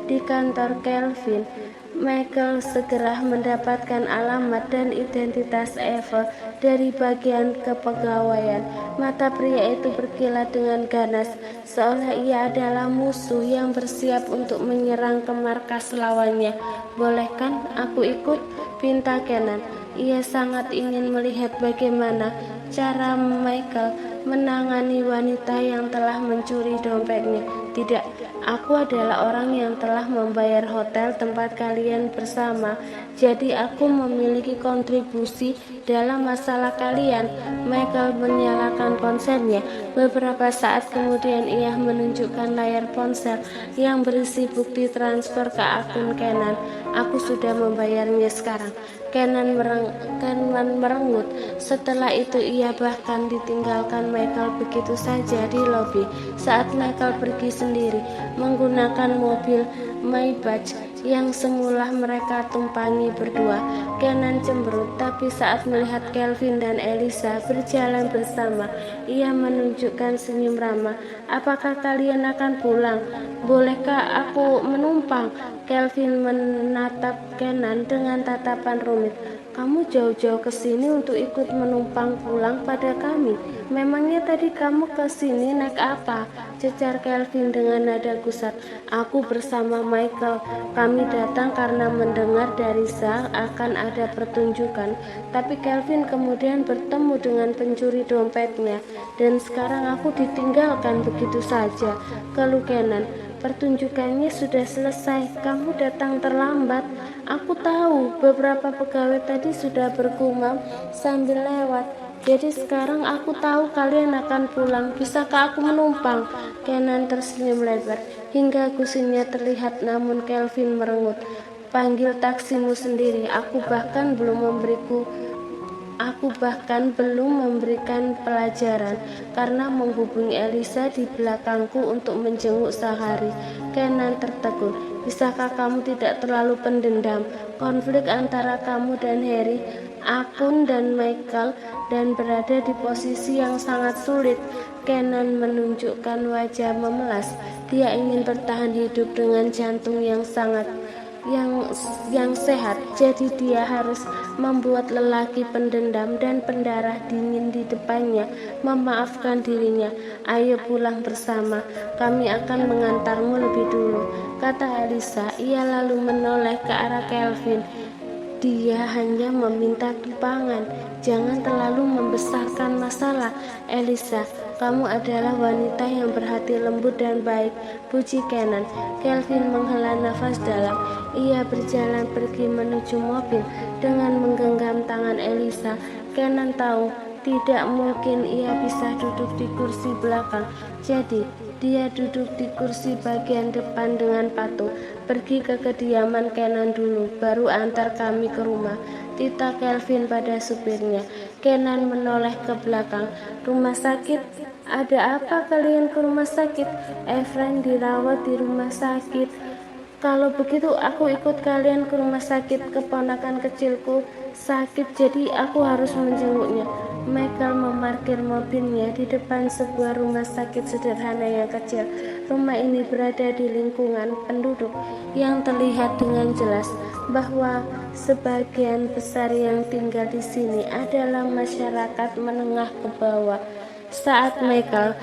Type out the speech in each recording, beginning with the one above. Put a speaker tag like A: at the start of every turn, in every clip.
A: di kantor Kelvin. Michael segera mendapatkan alamat dan identitas Eva dari bagian kepegawaian. Mata pria itu berkilat dengan ganas, seolah ia adalah musuh yang bersiap untuk menyerang ke markas lawannya. "Boleh kan aku ikut?" pinta Kenan. Ia sangat ingin melihat bagaimana cara Michael menangani wanita yang telah mencuri dompetnya. "Tidak, aku adalah orang yang telah membayar hotel tempat kalian bersama, jadi aku memiliki kontribusi dalam masalah kalian." Michael menyalakan ponselnya. Beberapa saat kemudian ia menunjukkan layar ponsel yang berisi bukti transfer ke akun Kenan. "Aku sudah membayarnya sekarang." Kenan merengut. Setelah itu ia bahkan ditinggalkan Michael begitu saja di lobi. Saat Michael pergi sendiri menggunakan mobil Maybach yang semula mereka tumpangi berdua, Kenan cemberut. Tapi saat melihat Kelvin dan Elisa berjalan bersama, ia menunjukkan senyum ramah. "Apakah kalian akan pulang? Bolehkah aku menumpang?" Kelvin menatap Kenan dengan tatapan rumit. "Kamu jauh-jauh ke sini untuk ikut menumpang pulang pada kami? Memangnya tadi kamu ke sini naik apa?" cecar Kelvin dengan nada gusar. "Aku bersama Michael. Kami datang karena mendengar dari Zah akan ada pertunjukan." Tapi Kelvin kemudian bertemu dengan pencuri dompetnya. "Dan sekarang aku ditinggalkan begitu saja," keluh Kenan. "Pertunjukannya sudah selesai. Kamu datang terlambat." "Aku tahu, beberapa pegawai tadi sudah bergumam sambil lewat. Jadi sekarang aku tahu kalian akan pulang. Bisakah aku menumpang?" Kenan tersenyum lebar hingga gusinya terlihat, namun Kelvin merengut. "Panggil taksimu sendiri. Aku bahkan belum memberikan pelajaran karena menghubungi Elisa di belakangku untuk menjenguk sehari." Kenan tertegun. "Bisakah kamu tidak terlalu pendendam? Konflik antara kamu dan Harry, Akun dan Michael, dan berada di posisi yang sangat sulit." Kenan menunjukkan wajah memelas. Dia ingin bertahan hidup dengan jantung yang sehat, jadi dia harus membuat lelaki pendendam dan pendarah dingin di depannya memaafkan dirinya. "Ayo pulang bersama, kami akan mengantarmu lebih dulu," kata Elisa. Ia lalu menoleh ke arah Kelvin. "Dia hanya meminta tumpangan. Jangan terlalu membesarkan masalah, Elisa. Kamu adalah wanita yang berhati lembut dan baik," puji Kenan. Kelvin menghela nafas dalam. Ia berjalan pergi menuju mobil dengan menggenggam tangan Elisa. Kenan tahu tidak mungkin ia bisa duduk di kursi belakang, jadi dia duduk di kursi bagian depan dengan patuh. "Pergi ke kediaman Kenan dulu, baru antar kami ke rumah," tita Kelvin pada supirnya. Kenan menoleh ke belakang. "Rumah sakit? Ada apa kalian ke rumah sakit?" "Efren dirawat di rumah sakit." "Kalau begitu aku ikut kalian ke rumah sakit. Keponakan kecilku sakit, jadi aku harus menjenguknya." Michael memarkir mobilnya di depan sebuah rumah sakit sederhana yang kecil. Rumah ini berada di lingkungan penduduk yang terlihat dengan jelas bahwa sebagian besar yang tinggal di sini adalah masyarakat menengah ke bawah. Saat Michael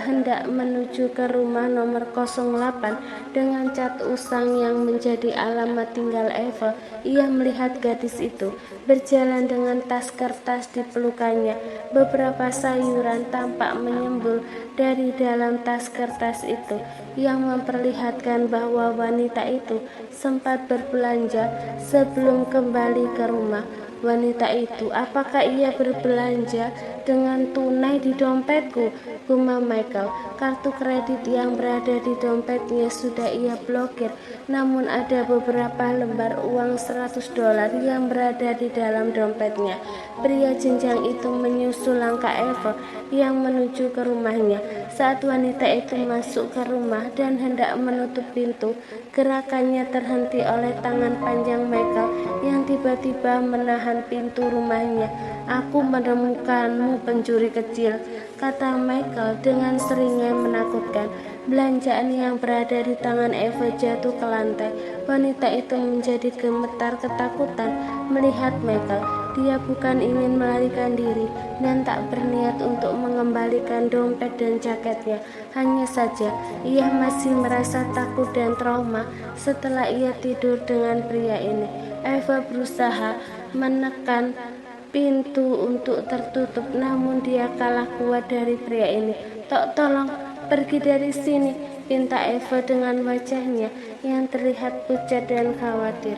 A: hendak menuju ke rumah nomor 08 dengan cat usang yang menjadi alamat tinggal Eva, ia melihat gadis itu berjalan dengan tas kertas di pelukannya. Beberapa sayuran tampak menyembul dari dalam tas kertas itu, yang memperlihatkan bahwa wanita itu sempat berbelanja sebelum kembali ke rumah. Wanita itu, apakah ia berbelanja dengan tunai di dompetku? Gumam Michael. Kartu kredit yang berada di dompetnya sudah ia blokir, namun ada beberapa lembar uang $100 yang berada di dalam dompetnya. Pria jenjang itu menyusul langkah Eva yang menuju ke rumahnya. Saat wanita itu masuk ke rumah dan hendak menutup pintu, gerakannya terhenti oleh tangan panjang Michael yang tiba-tiba menahan pintu rumahnya. "Aku menemukanmu, bukan pencuri kecil, kata Michael dengan seringnya menakutkan. Belanjaan yang berada di tangan Eva jatuh ke lantai. Wanita itu menjadi gemetar ketakutan melihat Michael. Dia bukan ingin melarikan diri dan tak berniat untuk mengembalikan dompet dan jaketnya. Hanya saja ia masih merasa takut dan trauma setelah ia tidur dengan pria ini. Eva berusaha menekan pintu untuk tertutup, namun dia kalah kuat dari pria ini. Tolong pergi dari sini, pinta Eva dengan wajahnya yang terlihat pucat dan khawatir.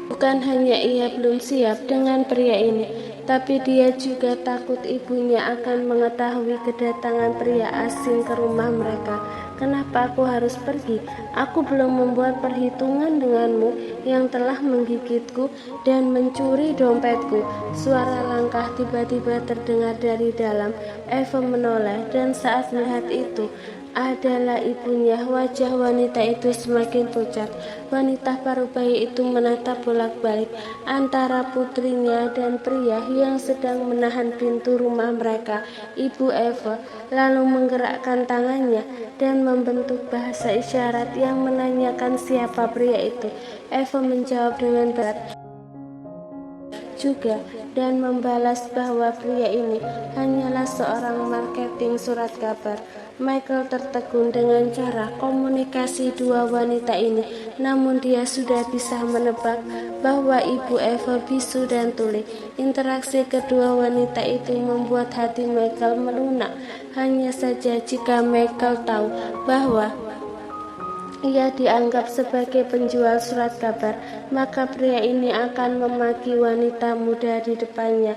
A: Bukan hanya ia belum siap dengan pria ini, tapi dia juga takut ibunya akan mengetahui kedatangan pria asing ke rumah mereka. Kenapa aku harus pergi? Aku belum membuat perhitungan denganmu yang telah menggigitku dan mencuri dompetku. Suara langkah tiba-tiba terdengar dari dalam. Eva menoleh dan saat melihat itu adalah ibunya. Wajah wanita itu semakin pucat. Wanita paruh bayi itu menatap bolak-balik antara putrinya dan pria yang sedang menahan pintu rumah mereka. Ibu Eva lalu menggerakkan tangannya dan membentuk bahasa isyarat yang menanyakan siapa pria itu. Eva menjawab dengan berat juga dan membalas bahwa pria ini hanyalah seorang marketing surat kabar. Michael tertegun dengan cara komunikasi dua wanita ini, namun dia sudah bisa menebak bahwa ibu Eva bisu dan tuli. Interaksi kedua wanita itu membuat hati Michael melunak. Hanya saja jika Michael tahu bahwa ia dianggap sebagai penjual surat kabar, maka pria ini akan memaki wanita muda di depannya.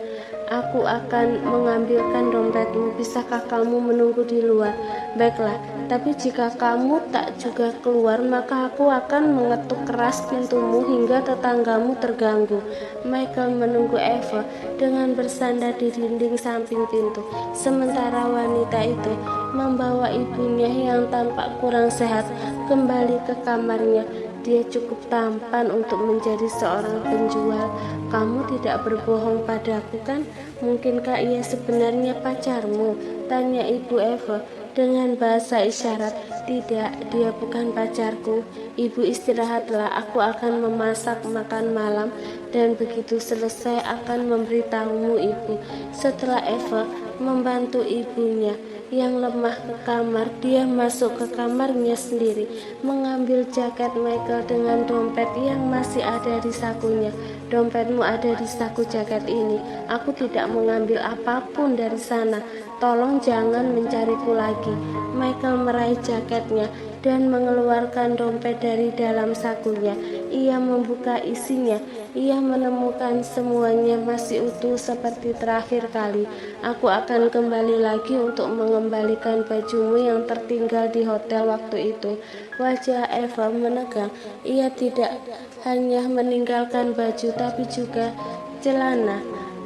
A: Aku akan mengambilkan dompetmu, bisakah kamu menunggu di luar? Baiklah, tapi jika kamu tak juga keluar, maka aku akan mengetuk keras pintumu hingga tetanggamu terganggu. Michael menunggu Eva dengan bersandar di dinding samping pintu, sementara wanita itu membawa ibunya yang tampak kurang sehat kembali ke kamarnya. Dia cukup tampan untuk menjadi seorang penjual. Kamu tidak berbohong padaku, kan? Mungkinkah ia sebenarnya pacarmu? Tanya ibu Eva dengan bahasa isyarat. Tidak, dia bukan pacarku. Ibu istirahatlah, aku akan memasak makan malam dan begitu selesai akan memberitahumu, ibu. Setelah Eva membantu ibunya yang lemah ke kamar, dia masuk ke kamarnya sendiri, mengambil jaket Michael dengan dompet yang masih ada di sakunya. Dompetmu ada di saku jaket ini. Aku tidak mengambil apapun dari sana. Tolong jangan mencariku lagi. Michael meraih jaketnya dan mengeluarkan dompet dari dalam sakunya. Ia membuka isinya. Ia menemukan semuanya masih utuh seperti terakhir kali. Aku akan kembali lagi untuk mengembalikan bajumu yang tertinggal di hotel waktu itu. Wajah Eva menegang. Ia tidak hanya meninggalkan baju tapi juga celana.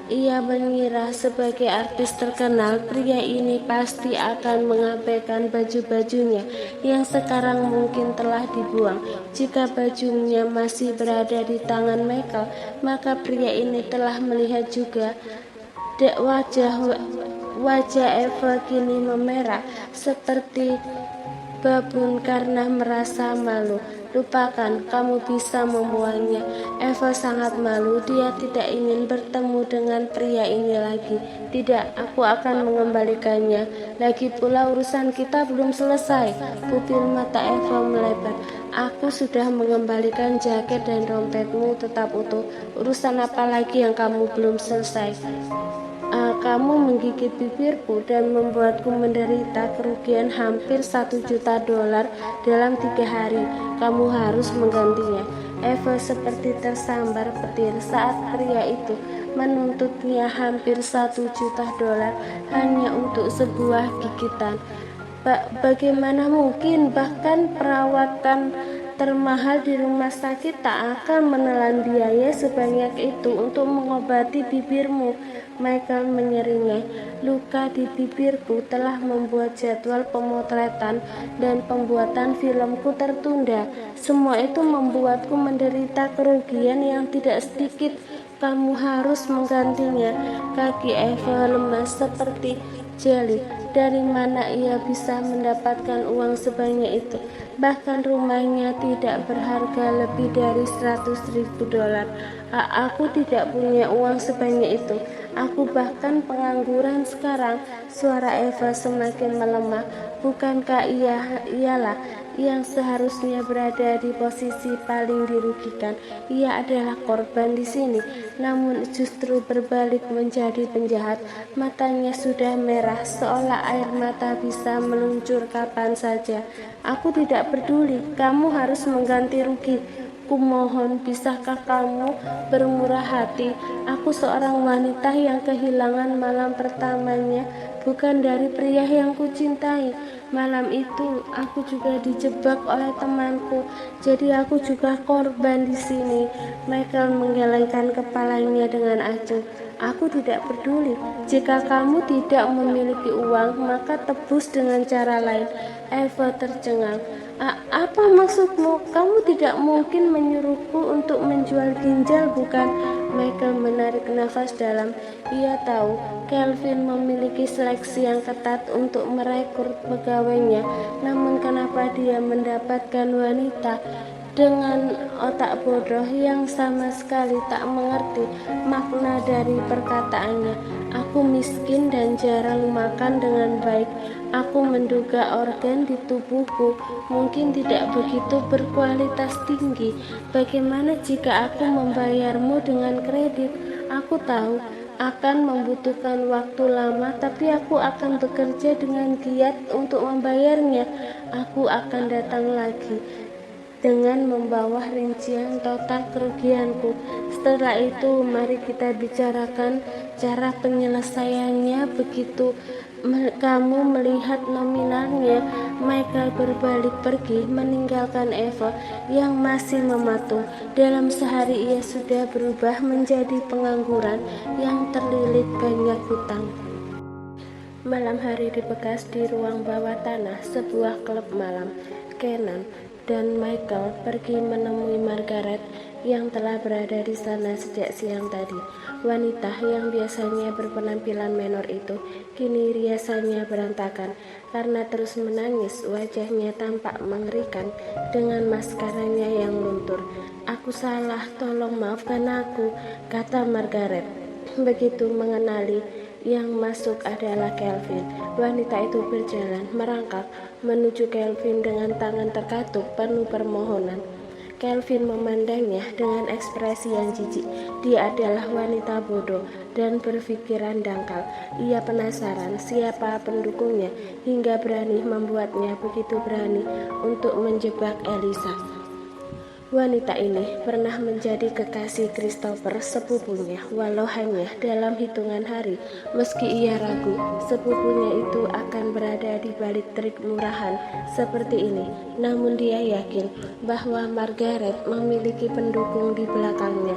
A: Ia mengira sebagai artis terkenal, pria ini pasti akan mengabaikan baju-bajunya yang sekarang mungkin telah dibuang. Jika bajunya masih berada di tangan Michael, maka pria ini telah melihat juga. Wajah Eva kini memerah seperti babun karena merasa malu. Lupakan, kamu bisa membuangnya. Eva sangat malu. Dia tidak ingin bertemu dengan pria ini lagi. Tidak, aku akan mengembalikannya. Lagi pula urusan kita belum selesai. Pupil mata Eva melebar. Aku sudah mengembalikan jaket dan dompetmu tetap utuh. Urusan apa lagi yang kamu belum selesai? Kamu menggigit bibirku dan membuatku menderita kerugian hampir $1 juta dalam 3 hari. Kamu harus menggantinya. Eva seperti tersambar petir saat pria itu menuntutnya hampir $1 juta hanya untuk sebuah gigitan. Bagaimana mungkin? Bahkan perawatan termahal di rumah sakit tak akan menelan biaya sebanyak itu untuk mengobati bibirmu. Michael menyeringai. Luka di bibirku telah membuat jadwal pemotretan dan pembuatan filmku tertunda. Semua itu membuatku menderita kerugian yang tidak sedikit. kamu harus menggantinya. Kaki Eva lemas seperti jeli. Dari mana ia bisa mendapatkan uang sebanyak itu? Bahkan rumahnya tidak berharga lebih dari 100.000 dolar. Aku tidak punya uang sebanyak itu. Aku bahkan pengangguran sekarang. Suara Eva semakin melemah. Bukankah ialah yang seharusnya berada di posisi paling dirugikan? Ia adalah korban di sini, namun justru berbalik menjadi penjahat. Matanya sudah merah, seolah air mata bisa meluncur kapan saja. Aku tidak peduli, kamu harus mengganti rugi. Kumohon, bisakah kamu bermurah hati? Aku seorang wanita yang kehilangan malam pertamanya bukan dari pria yang kucintai. Malam itu aku juga dijebak oleh temanku, jadi aku juga korban di sini. Michael menggelengkan kepalanya dengan acuh. Aku tidak peduli. Jika kamu tidak memiliki uang, maka tebus dengan cara lain. Eva tercengang. Apa maksudmu? Kamu tidak mungkin menyuruhku untuk menjual ginjal, bukan? Michael menarik nafas dalam. Ia tahu Kelvin memiliki seleksi yang ketat untuk merekrut pegawainya, namun kenapa dia mendapatkan wanita dengan otak bodoh yang sama sekali tak mengerti makna dari perkataannya. Aku miskin dan jarang makan dengan baik. Aku menduga organ di tubuhku mungkin tidak begitu berkualitas tinggi. Bagaimana jika aku membayarmu dengan kredit? Aku tahu akan membutuhkan waktu lama, tapi aku akan bekerja dengan giat untuk membayarnya. Aku akan datang lagi dengan membawa rincian total kerugianku. Setelah itu mari kita bicarakan cara penyelesaiannya. Begitu kamu melihat nominalnya. Michael berbalik pergi, meninggalkan Eva yang masih mematung. Dalam sehari ia sudah berubah menjadi pengangguran yang terlilit banyak hutang. Malam hari dibekas di ruang bawah tanah sebuah klub malam. Kenan dan Michael pergi menemui Margaret yang telah berada di sana sejak siang tadi. Wanita yang biasanya berpenampilan menor itu kini riasannya berantakan karena terus menangis. Wajahnya tampak mengerikan dengan maskaranya yang luntur. Aku salah, tolong maafkan aku, kata Margaret. Begitu mengenali yang masuk adalah Kelvin. Wanita itu berjalan merangkak menuju Kelvin dengan tangan terkatup penuh permohonan. Kelvin memandangnya dengan ekspresi yang jijik. Dia adalah wanita bodoh dan berpikiran dangkal. Ia penasaran siapa pendukungnya hingga berani membuatnya begitu berani untuk menjebak Elisa. Wanita ini pernah menjadi kekasih Christopher, sepupunya, walau hanya dalam hitungan hari. Meski ia ragu, sepupunya itu akan berada di balik trik murahan seperti ini, namun dia yakin bahwa Margaret memiliki pendukung di belakangnya.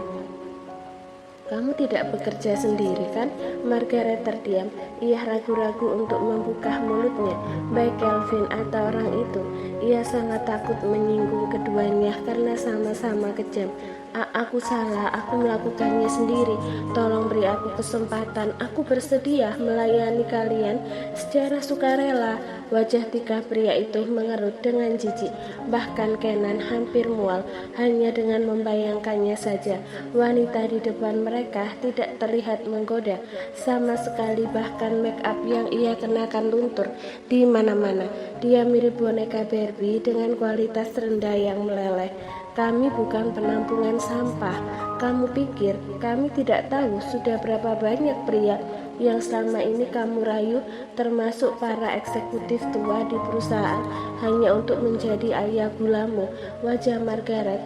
A: Kamu tidak bekerja sendiri, kan? Margaret terdiam. Ia ragu-ragu untuk membuka mulutnya, baik Kelvin atau orang itu. Ia sangat takut menyinggung keduanya karena sama-sama kejam. Aku salah, aku melakukannya sendiri. Tolong beri aku kesempatan. Aku bersedia melayani kalian secara sukarela. Wajah tiga pria itu mengerut dengan jijik. Bahkan Kenan hampir mual hanya dengan membayangkannya saja. Wanita di depan mereka tidak terlihat menggoda sama sekali, bahkan make up yang ia kenakan luntur di mana-mana. Dia mirip boneka Barbie dengan kualitas rendah yang meleleh. Kami bukan penampungan sampah. Kamu pikir kami tidak tahu sudah berapa banyak pria yang selama ini kamu rayu, termasuk para eksekutif tua di perusahaan, hanya untuk menjadi ayah gulamu? Wajah Margaret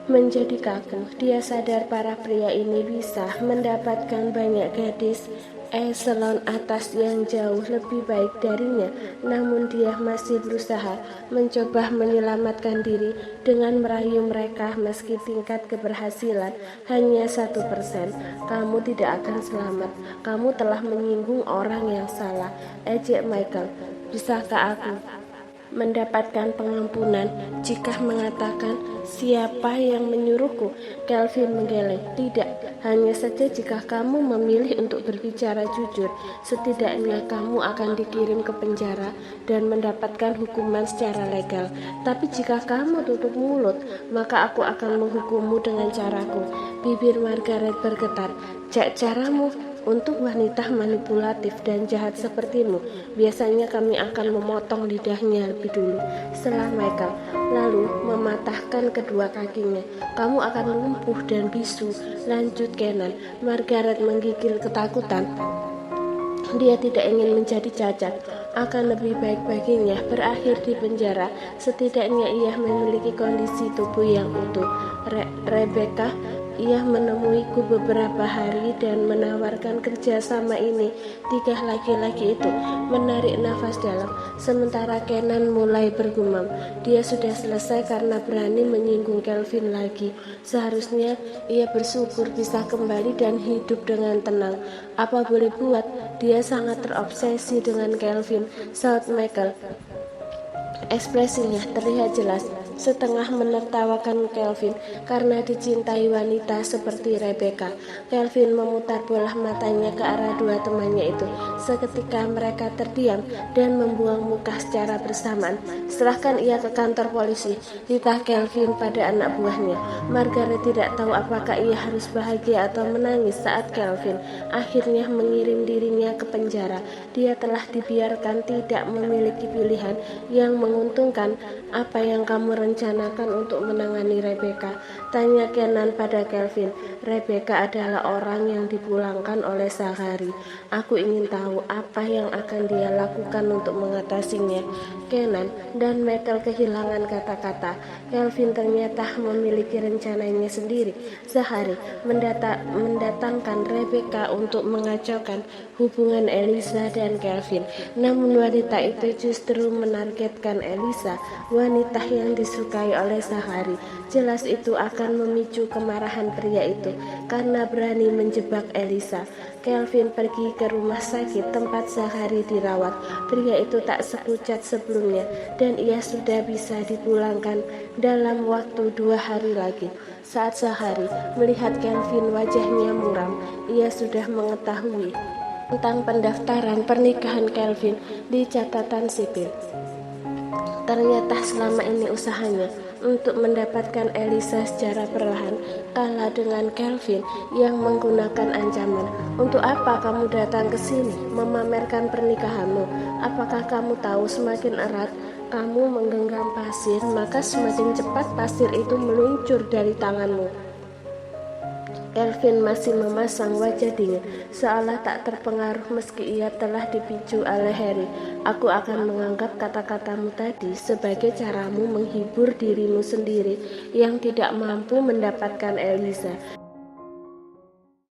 A: menjadi kaku. Dia sadar para pria ini bisa mendapatkan banyak gadis eselon atas yang jauh lebih baik darinya, namun dia masih berusaha mencoba menyelamatkan diri dengan merayu mereka meski tingkat keberhasilan hanya 1%. Kamu tidak akan selamat. Kamu telah menyinggung orang yang salah, ejek Michael. Bisakah aku mendapatkan pengampunan jika mengatakan, "Siapa yang menyuruhku?" Kelvin menggeleng. "Tidak, hanya saja jika kamu memilih untuk berbicara jujur, setidaknya kamu akan dikirim ke penjara dan mendapatkan hukuman secara legal. Tapi jika kamu tutup mulut, maka aku akan menghukummu dengan caraku." Bibir Margaret bergetar. Caramu?" "Untuk wanita manipulatif dan jahat sepertimu, biasanya kami akan memotong lidahnya lebih dulu," setelah Michael, lalu mematahkan kedua kakinya. "Kamu akan lumpuh dan bisu," lanjut Kenan. Margaret menggigil ketakutan. Dia tidak ingin menjadi cacat. Akan lebih baik baginya berakhir di penjara. Setidaknya ia memiliki kondisi tubuh yang utuh. Rebecca, ia menemuiku beberapa hari dan menawarkan kerjasama ini. Tiga laki-laki itu menarik nafas dalam, sementara Kenan mulai bergumam. Dia sudah selesai karena berani menyinggung Kelvin lagi. Seharusnya ia bersyukur bisa kembali dan hidup dengan tenang. Apa boleh buat, dia sangat terobsesi dengan Kelvin, saut Michael. Ekspresinya terlihat jelas, setengah menertawakan Kelvin karena dicintai wanita seperti Rebecca. Kelvin memutar bola matanya ke arah dua temannya itu. Seketika mereka terdiam dan membuang muka secara bersamaan. "Serahkan ia ke kantor polisi," titah Kelvin pada anak buahnya. Margaret tidak tahu apakah ia harus bahagia atau menangis saat Kelvin akhirnya mengirim dirinya ke penjara. Dia telah dibiarkan tidak memiliki pilihan yang menguntungkan. "Apa yang kamu rencanakan untuk menangani Rebecca?" tanya Kenan pada Kelvin. "Rebecca adalah orang yang dipulangkan oleh Zachary. Aku ingin tahu apa yang akan dia lakukan untuk mengatasinya." Kenan dan Michael kehilangan kata-kata. Kelvin ternyata memiliki rencananya sendiri. Zachary mendatangkan Rebecca untuk mengacaukan hubungan Elisa dan Kelvin. Namun wanita itu justru menargetkan Elisa, wanita yang disukai oleh Zachary. Jelas itu akan memicu kemarahan pria itu karena berani menjebak Elisa. Kelvin pergi ke rumah sakit tempat Zachary dirawat. Pria itu tak sepucat sebelumnya dan ia sudah bisa dipulangkan dalam waktu 2 hari lagi. Saat Zachary melihat Kelvin, wajahnya muram. Ia sudah mengetahui tentang pendaftaran pernikahan Kelvin di catatan sipil. Ternyata selama ini usahanya untuk mendapatkan Elisa secara perlahan kalah dengan Kelvin yang menggunakan ancaman. "Untuk apa kamu datang ke sini memamerkan pernikahanmu? Apakah kamu tahu semakin erat kamu menggenggam pasir, maka semakin cepat pasir itu meluncur dari tanganmu?" Kelvin masih memasang wajah dingin, seolah tak terpengaruh meski ia telah dipicu oleh Harry. "Aku akan menganggap kata-katamu tadi sebagai caramu menghibur dirimu sendiri yang tidak mampu mendapatkan Elisa."